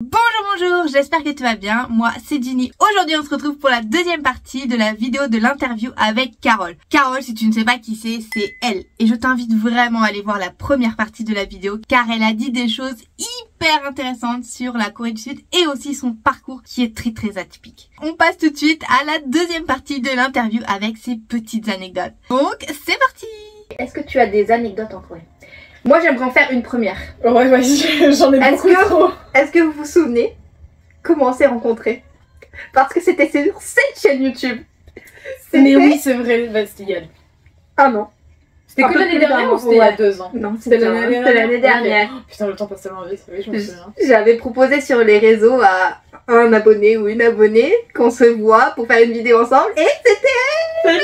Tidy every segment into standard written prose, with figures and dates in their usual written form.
Bonjour, j'espère que tu vas bien, moi c'est Ginny. Aujourd'hui on se retrouve pour la deuxième partie de la vidéo de l'interview avec Carole. Carole, si tu ne sais pas qui c'est elle. Et je t'invite vraiment à aller voir la première partie de la vidéo car elle a dit des choses hyper intéressantes sur la Corée du Sud et aussi son parcours qui est très atypique. On passe tout de suite à la deuxième partie de l'interview avec ses petites anecdotes. Donc c'est parti. Est-ce que tu as des anecdotes en Corée? Moi j'aimerais en faire une première. Ouais, vas-y, j'en ai beaucoup trop. Est-ce que vous vous souvenez comment on s'est rencontrés? Parce que c'était sur cette chaîne YouTube. Mais oui, c'est vrai, bah, c'était il y a... Ah non. C'était que l'année dernière ou c'était il y a 2 ans? Non, c'était l'année dernière. Okay. Putain, le temps passe tellement vite, oui, je me souviens. J'avais proposé sur les réseaux à un abonné ou une abonnée qu'on se voit pour faire une vidéo ensemble et c'était elle.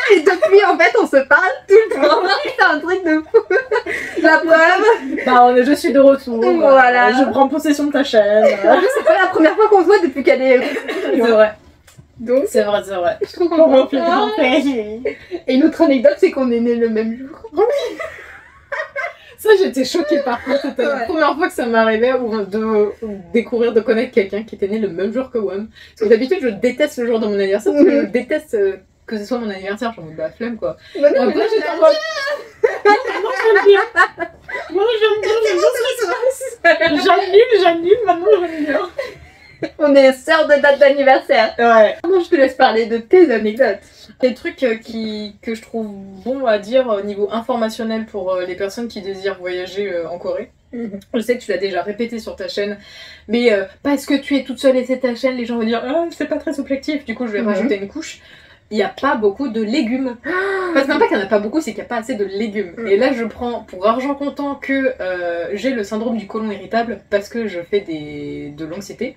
Et depuis en fait on se parle tout le temps. C'est un truc de fou. La preuve. Bah je suis de retour. Voilà. Je prends possession de ta chaîne. C'est pas la première fois qu'on se voit depuis qu'elle est... C'est vrai. Donc c'est vrai. Je trouve qu'on Et une autre anecdote c'est qu'on est nés le même jour. Ça j'étais choquée par contre, c'était la première fois que ça m'arrivait de découvrir, de connaître quelqu'un qui était né le même jour que WAM. Parce que d'habitude je déteste le jour de mon anniversaire parce que je déteste que ce soit mon anniversaire, j'en ai de la flemme quoi. Bah non, après j'étais en mode... Non, j'aime bien. Moi j'annule, maintenant j'aime bien. On est sœurs de date d'anniversaire. Ouais. Moi je te laisse parler de tes anecdotes. Des trucs que je trouve bon à dire au niveau informationnel pour les personnes qui désirent voyager en Corée. Je sais que tu l'as déjà répété sur ta chaîne, mais parce que tu es toute seule et c'est ta chaîne, les gens vont dire ah, c'est pas très objectif. Du coup, je vais rajouter une couche. Il n'y a pas beaucoup de légumes. Enfin, c'est même pas qu'il n'y en a pas beaucoup, c'est qu'il n'y a pas assez de légumes. Et là, je prends pour argent comptant que j'ai le syndrome du côlon irritable parce que je fais de l'anxiété.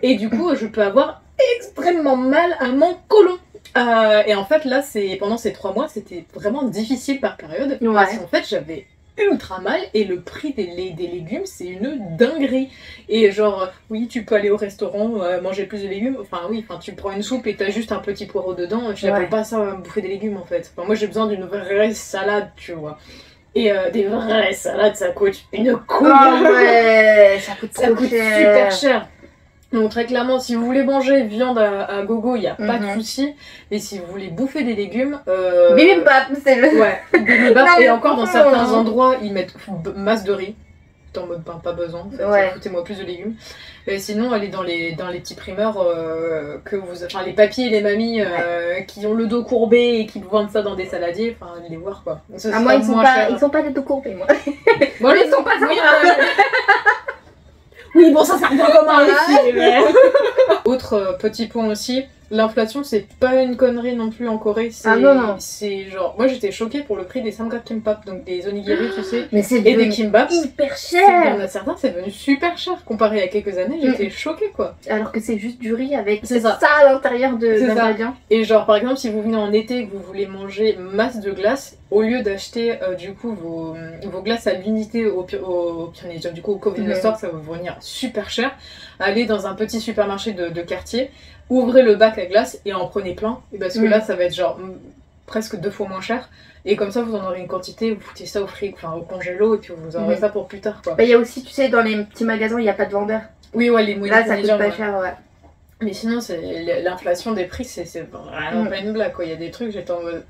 Et du coup, je peux avoir extrêmement mal à mon côlon. Et en fait, là, pendant ces 3 mois, c'était vraiment difficile par période. Parce qu'en fait, j'avais ultra mal et le prix des légumes c'est une dinguerie et genre oui tu peux aller au restaurant manger plus de légumes, enfin oui, enfin tu prends une soupe et t'as juste un petit poireau dedans, tu n'appelles pas ça bouffer des légumes en fait. Enfin, moi j'ai besoin d'une vraie salade tu vois, et des vraies salades ça coûte une couille. Ouais, ça coûte super cher. Donc très clairement, si vous voulez manger viande à gogo, il n'y a pas de souci. Et si vous voulez bouffer des légumes... Bibimbap, c'est le... Ouais, bibimbap. Et encore dans certains endroits, ils mettent masse de riz. T'es en mode, pas besoin, en fait. Foutez-moi plus de légumes. Et sinon, allez dans les petits primeurs que vous... Enfin, les papis et les mamies qui ont le dos courbé et qui vendent ça dans des saladiers. Enfin, allez les voir, quoi. Ah, moi, ils sont pas du tout courbés, moi. Moi, ils sont pas... Oui, bon, ça sert bien commun ici, mais... Autre petit point aussi, l'inflation, c'est pas une connerie non plus en Corée. C'est genre... Moi, j'étais choquée pour le prix des samgak kimbap, donc des onigiri, tu sais, mais et des kimbap. Hyper cher. Il y en a certains, c'est devenu super cher. Comparé à quelques années, j'étais choquée, quoi. Alors que c'est juste du riz avec ça à l'intérieur d'ingrédients. Et genre, par exemple, si vous venez en été et que vous voulez manger masse de glace, au lieu d'acheter du coup vos glaces à l'unité au Pyrénées, du coup au convenience store, ça va vous venir super cher. Allez dans un petit supermarché de quartier, ouvrez le bac à glace et en prenez plein. Parce que là, ça va être genre presque 2 fois moins cher. Et comme ça, vous en aurez une quantité, vous foutez ça au frigo, enfin au congélo, et puis vous aurez ça pour plus tard, quoi. Bah, il y a aussi, tu sais, dans les petits magasins, il n'y a pas de vendeurs. Oui, ouais, les moyens. Là, ça coûte pas cher, ouais. Mais sinon, l'inflation des prix, c'est vraiment pas une blague, quoi. Il y a des trucs, j'étais en mode...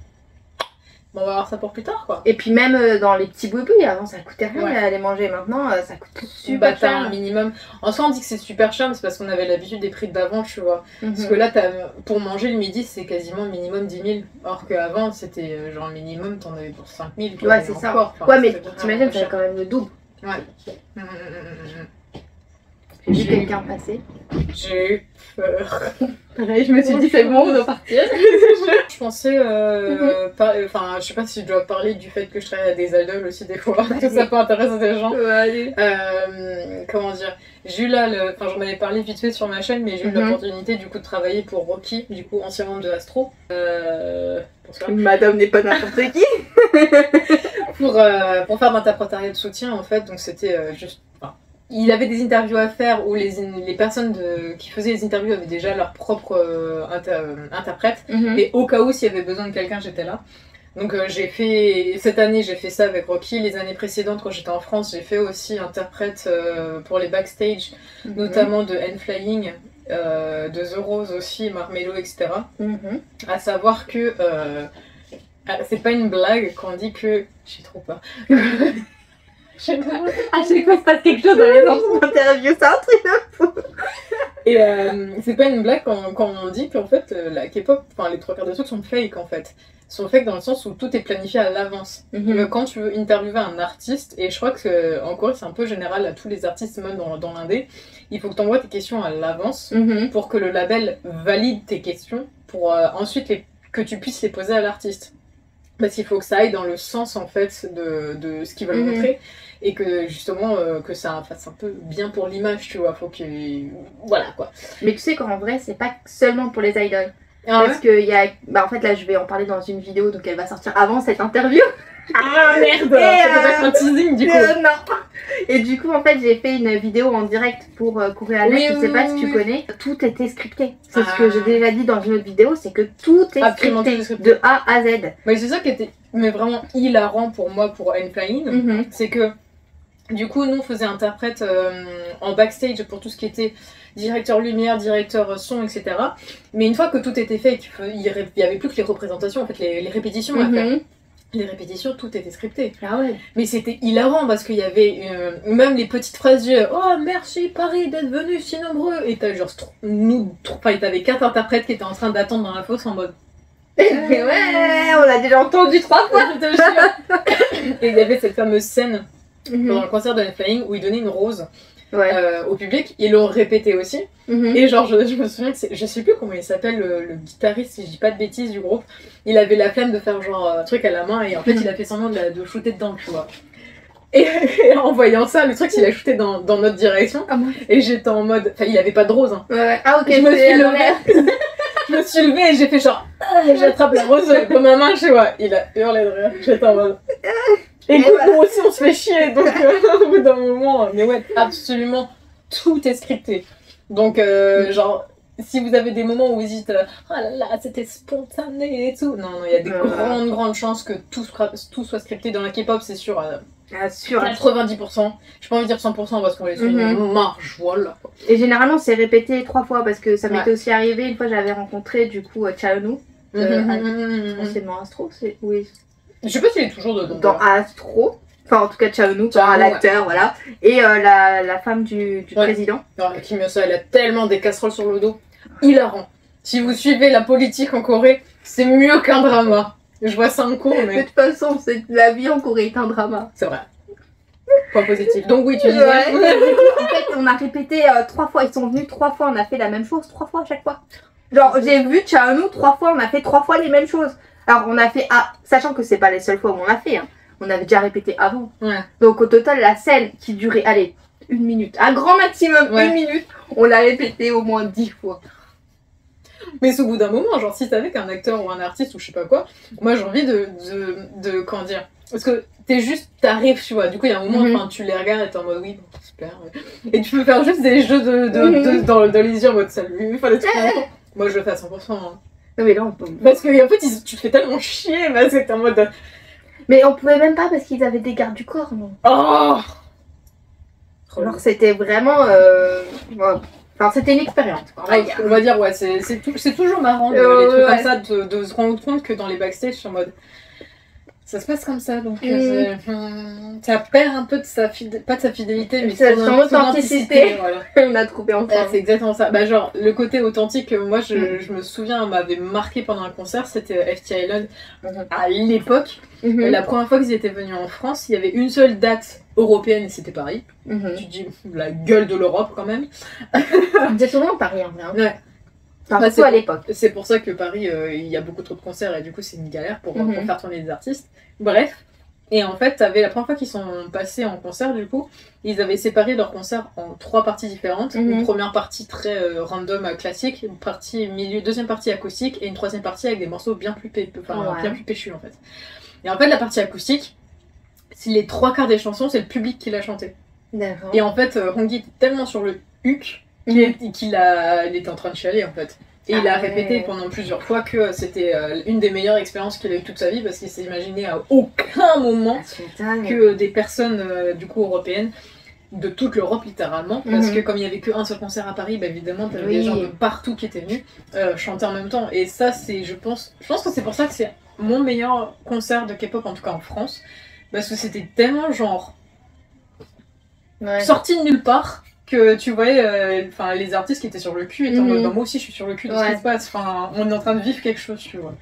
Bon, on va voir ça pour plus tard, quoi. Et puis même dans les petits boubouis, avant ça coûtait rien à les manger, maintenant ça coûte super cher. Un minimum. En soi on dit que c'est super cher, mais c'est parce qu'on avait l'habitude des prix d'avant, tu vois. Parce que là, pour manger le midi, c'est quasiment minimum 10 000. Or qu'avant, c'était genre minimum, t'en avais pour 5 000. Ouais, c'est ça. Enfin, ouais, mais t'imagines, t'avais quand même le double. Ouais. J'ai vu quelqu'un passer. J'ai eu peur. Pareil, je me suis dit c'est bon, on doit partir. Je pensais, enfin, je sais pas si je dois parler du fait que je travaille à des idoles aussi des fois, que ça peut intéresser des gens. Comment dire, j'ai eu là, enfin j'en avais parlé vite fait sur ma chaîne, mais j'ai eu l'opportunité du coup de travailler pour Rocky, du coup ancien membre de Astro. Madame n'est pas n'importe qui. pour faire d'interprétariat de soutien en fait, donc c'était juste... Il avait des interviews à faire où les personnes qui faisaient les interviews avaient déjà leur propre interprète. Et au cas où, s'il y avait besoin de quelqu'un, j'étais là. Donc j'ai fait, cette année j'ai fait ça avec Rocky, les années précédentes quand j'étais en France j'ai fait aussi interprète pour les backstage, notamment de N-Flying, de The Rose aussi, Marmelo, etc. À savoir que c'est pas une blague quand on dit que... J'ai trop peur. À chaque fois se passe quelque chose dans les interviews, c'est un truc de fou. Et c'est pas une blague quand on dit qu'en fait la K-pop, enfin les trois quarts des trucs sont fake en fait. Sont fake dans le sens où tout est planifié à l'avance. Quand tu veux interviewer un artiste, et je crois que en Corée c'est un peu général à tous les artistes, même dans l'indé, il faut que tu envoies tes questions à l'avance pour que le label valide tes questions, pour ensuite que tu puisses les poser à l'artiste. Parce qu'il faut que ça aille dans le sens en fait de ce qu'ils veulent montrer. Et que justement que ça fasse un peu bien pour l'image, tu vois, faut que... Voilà quoi. Mais tu sais qu'en vrai c'est pas seulement pour les idols. Ah parce que y a... bah en fait là je vais en parler dans une vidéo, donc elle va sortir avant cette interview. Ah merde, c'est un teasing du coup. Non. Et du coup en fait j'ai fait une vidéo en direct pour Koreanet, je sais pas si tu connais. Tout était scripté. C'est ce que j'ai déjà dit dans une autre vidéo, c'est que tout est scripté de A à Z. Mais c'est ça qui était vraiment hilarant pour moi pour N-Flying, c'est que du coup, nous, on faisait interprète en backstage pour tout ce qui était directeur lumière, directeur son, etc. Mais une fois que tout était fait, il n'y avait plus que les représentations, en fait, les répétitions à faire. Les répétitions, tout était scripté. Ah ouais. Mais c'était hilarant parce qu'il y avait même les petites phrases du « Oh, merci Paris d'être venus si nombreux !» Et t'as genre, t'avais 4 interprètes qui étaient en train d'attendre dans la fosse en mode ouais, on l'a déjà entendu 3 fois. Et il y avait cette fameuse scène pendant le concert de N-Flying où ils donnaient une rose au public, ils l'ont répété aussi. Et genre je me souviens que je sais plus comment il s'appelle le guitariste, si je dis pas de bêtises, du groupe, il avait la flemme de faire genre un truc à la main et en fait il a fait semblant de shooter dedans, tu vois. Et en voyant ça, le truc il a shooté dans notre direction et j'étais en mode, enfin il avait pas de rose hein. Ah ok, je me suis levée. Je me suis levée et j'ai fait genre j'attrape la rose dans ma main, tu vois. Il a hurlé de rire, j'étais en mode écoute, nous aussi on se fait chier, donc au bout d'un moment, mais ouais, absolument tout est scripté. Donc, genre, si vous avez des moments où vous dites oh là là, c'était spontané et tout, non, il y a des grandes chances que tout soit scripté. Dans la K-pop, c'est sûr, 90%. Je peux pas envie de dire 100% parce qu'on les suit une marge, voilà. Et généralement, c'est répété 3 fois parce que ça m'était aussi arrivé. Une fois, j'avais rencontré du coup Chaonu, anciennement Astro, oui. Je sais pas s'il est toujours dedans. Dans Astro. Enfin, en tout cas, Chaonu, l'acteur, voilà. Et la femme du président. Kim Hyo-seo, elle a tellement des casseroles sur le dos. Hilarant. Si vous suivez la politique en Corée, c'est mieux qu'un drama. Je vois ça en cours, mais... De toute façon, la vie en Corée est un drama. C'est vrai. Point positif. Donc oui, tu disais... En fait, on a répété 3 fois. Ils sont venus 3 fois. On a fait la même chose 3 fois à chaque fois. Genre, j'ai vu Chaonu 3 fois. On a fait 3 fois les mêmes choses. Alors, on a fait... sachant que c'est pas les seules fois où on l'a fait, hein. On avait déjà répété avant. Donc au total, la scène qui durait, allez, 1 minute, à grand maximum 1 minute, on l'a répété au moins 10 fois. Mais c'est au bout d'un moment, genre si t'avais qu'un acteur ou un artiste ou je sais pas quoi, moi j'ai envie de comment dire, parce que t'arrives, tu vois, du coup il y a un moment, enfin tu les regardes et t'es en mode oui, bon, super, et tu peux faire juste des jeux dans les yeux en mode salut, enfin des trucs comme ça. Moi je le fais à 100%. Hein. Non mais là on peut... Parce que en fait tu te fais tellement chier, parce que t'es en mode... Mais on pouvait même pas parce qu'ils avaient des gardes du corps, non. Oh, alors c'était vraiment... Enfin, c'était une expérience. On va dire, ouais, c'est toujours marrant, les trucs comme ça, de se rendre compte que dans les backstage, je suis en mode... Ça se passe comme ça, donc ça perd un peu de pas de sa fidélité, mais de son authenticité. Voilà. On a trouvé ensemble. C'est exactement ça. Bah genre, le côté authentique, moi je me souviens, m'avait marqué pendant un concert, c'était FT Island. À l'époque, la première fois qu'ils étaient venus en France, il y avait une seule date européenne et c'était Paris. Tu te dis, la gueule de l'Europe quand même. C'est souvent Paris en vrai. Hein. Ouais. Surtout à l'époque. C'est pour ça que Paris, il y a beaucoup trop de concerts et du coup c'est une galère pour faire tourner des artistes. Bref. Et en fait, la première fois qu'ils sont passés en concert, du coup, ils avaient séparé leur concert en 3 parties différentes. Une première partie très random, classique, une partie milieu, deuxième partie acoustique et une troisième partie avec des morceaux bien plus péchus en fait. Et en fait, la partie acoustique, les 3 quarts des chansons, c'est le public qui l'a chanté. D'accord. Et en fait, Hongyi était tellement sur le huc qu'il était en train de chialer en fait. Et il a ouais. répété pendant plusieurs fois que c'était une des meilleures expériences qu'il a eu toute sa vie parce qu'il s'est imaginé à aucun moment que des personnes du coup européennes de toute l'Europe littéralement, parce que comme il y avait qu'un seul concert à Paris, bah évidemment t'avais des gens de partout qui étaient venus chanter en même temps. Et ça c'est, je pense que c'est pour ça que c'est mon meilleur concert de K-pop, en tout cas en France, parce que c'était tellement genre sorti de nulle part que tu voyais les artistes qui étaient sur le cul étaient en mode moi aussi je suis sur le cul de ce qui se passe, on est en train de vivre quelque chose, tu vois.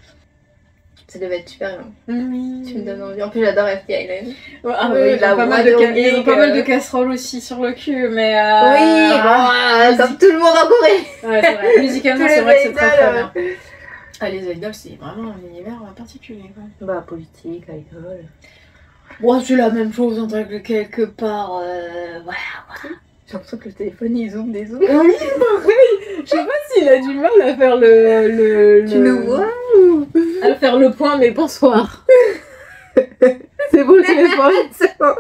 Ça devait être super bien. Oui. Tu me donnes envie. En plus, j'adore FT Island. Ah oui, ils ont pas mal de casseroles aussi sur le cul, mais... comme tout le monde en Corée. Ouais, c'est vrai. Musicalement, c'est vrai que c'est très très bien. Ah, les idoles, c'est vraiment un univers particulier, quoi. Bah, politique, idol... Bon, c'est la même chose en tant que quelque part, voilà. J'ai l'impression que le téléphone, il zoome des zooms. Oui, pareil. Je sais pas s'il a du mal à faire le... Tu nous vois à faire le point, mais bonsoir. C'est bon le téléphone. C'est bon.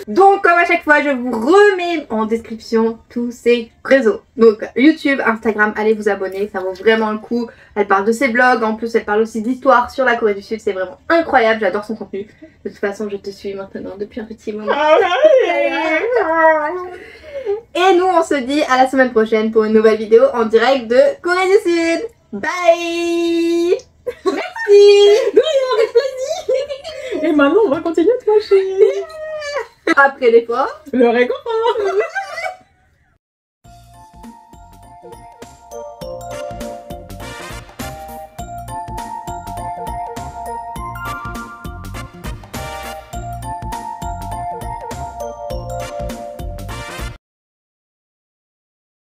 Donc, comme à chaque fois, je vous remets en description tous ces réseaux. Donc, YouTube, Instagram, allez vous abonner, ça vaut vraiment le coup. Elle parle de ses blogs, en plus elle parle aussi d'histoire sur la Corée du Sud, c'est vraiment incroyable, j'adore son contenu. De toute façon, je te suis maintenant depuis un petit moment. Et nous, on se dit à la semaine prochaine pour une nouvelle vidéo en direct de Corée du Sud. Bye. Merci. Avec plaisir. Et maintenant, on va continuer de marcher. Après l'effort, Le réconfort.